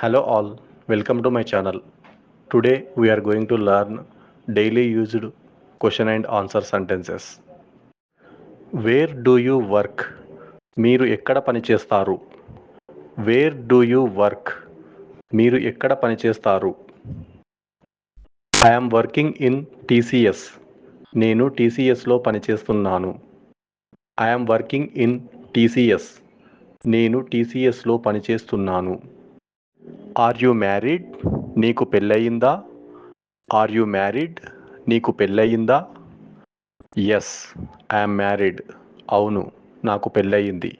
Hello all, welcome to my channel. Today we are going to learn daily used question and answer sentences. Where do you work? మీరు ఎక్కడ పని చేస్తారు? Where do you work? మీరు ఎక్కడ పని చేస్తారు? I am working in TCS. నేను TCSలో పని చేస్తున్నాను. I am working in TCS. నేను TCSలో పని చేస్తున్నాను. Are you married? నీకు పెళ్ళయిందా? Are you married? నీకు పెళ్ళయిందా? Yes, I'm married. అవును, నాకు పెళ్ళయింది.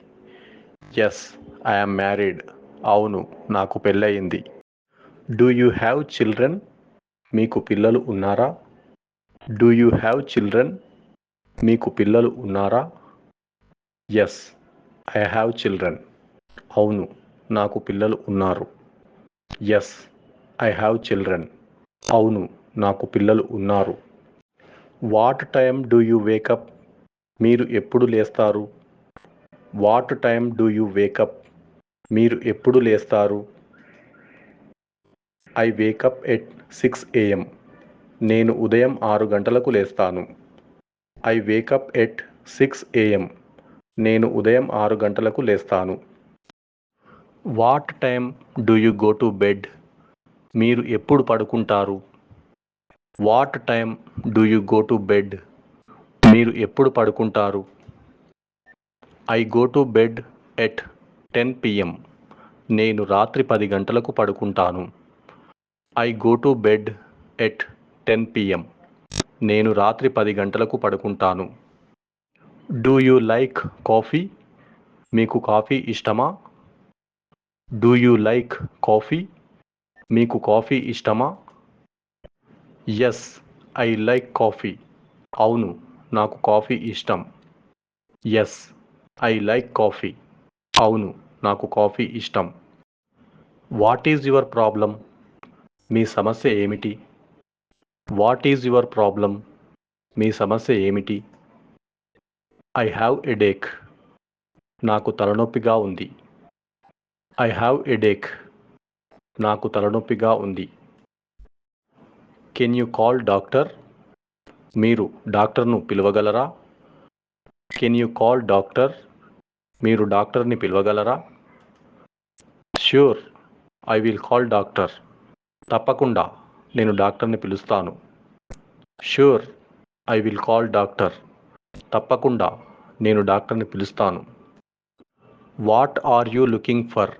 Yes, I'm married. అవును, నాకు పెళ్ళయింది. Do you have children? మీకు పిల్లలు ఉన్నారా? Do you have children? మీకు పిల్లలు ఉన్నారా? Yes, I have children. అవును, నాకు పిల్లలు ఉన్నారు. Yes, I have children. అవును, నాకు పిల్లలు ఉన్నారు. What time do you wake up? మీరు ఎప్పుడు లేస్తారు? What time do you wake up? మీరు ఎప్పుడు లేస్తారు? I wake up at 6 AM. నేను ఉదయం 6 గంటలకు లేస్తాను. I wake up at 6 AM. నేను ఉదయం 6 గంటలకు లేస్తాను. What time do you go to bed? మీరు ఎప్పుడు పడుకుంటారు? What time do you go to bed? మీరు ఎప్పుడు పడుకుంటారు? I go to bed at 10 PM. నేను రాత్రి 10 గంటలకు పడుకుంటాను. I go to bed at 10 PM. నేను రాత్రి 10 గంటలకు పడుకుంటాను. Do you like coffee? మీకు కాఫీ ఇష్టమా? Do you like coffee? మీకు కాఫీ ఇష్టమా? Yes, I like coffee. అవును, నాకు కాఫీ ఇష్టం. Yes, I like coffee. అవును, నాకు కాఫీ ఇష్టం. What is your problem? మీ సమస్య ఏమిటి? What is your problem? మీ సమస్య ఏమిటి? I have headache. నాకు తలనొప్పిగా ఉంది. I have headache. నాకు తలనొప్పిగా ఉంది. Can you call doctor? మీరు డాక్టర్ను పిలవగలరా? Can you call doctor? మీరు డాక్టర్ని పిలవగలరా? Sure, I will call doctor. తప్పకుండా, నేను డాక్టర్ని పిలుస్తాను. Sure, I will call doctor. తప్పకుండా, నేను డాక్టర్ని పిలుస్తాను. What are you looking for?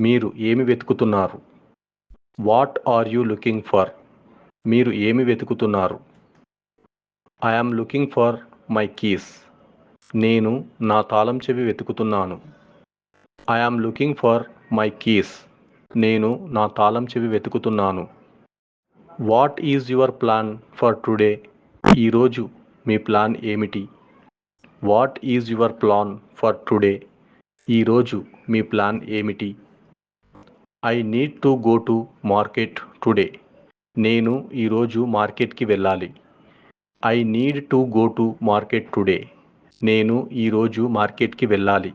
మీరు ఏమి వెతుకుతున్నారు? What are you looking for? మీరు ఏమి వెతుకుతున్నారు? I am looking for my keys. నేను నా తాళం చెవి వెతుకుతున్నాను. I am looking for my keys. నేను నా తాళం చెవి వెతుకుతున్నాను. What is your plan for today? ఈరోజు మీ ప్లాన్ ఏమిటి? What is your plan for today? ఈరోజు మీ ప్లాన్ ఏమిటి? I need to go to market today. నేను ఈరోజు మార్కెట్కి వెళ్ళాలి. I need to go to market today. నేను ఈరోజు మార్కెట్కి వెళ్ళాలి.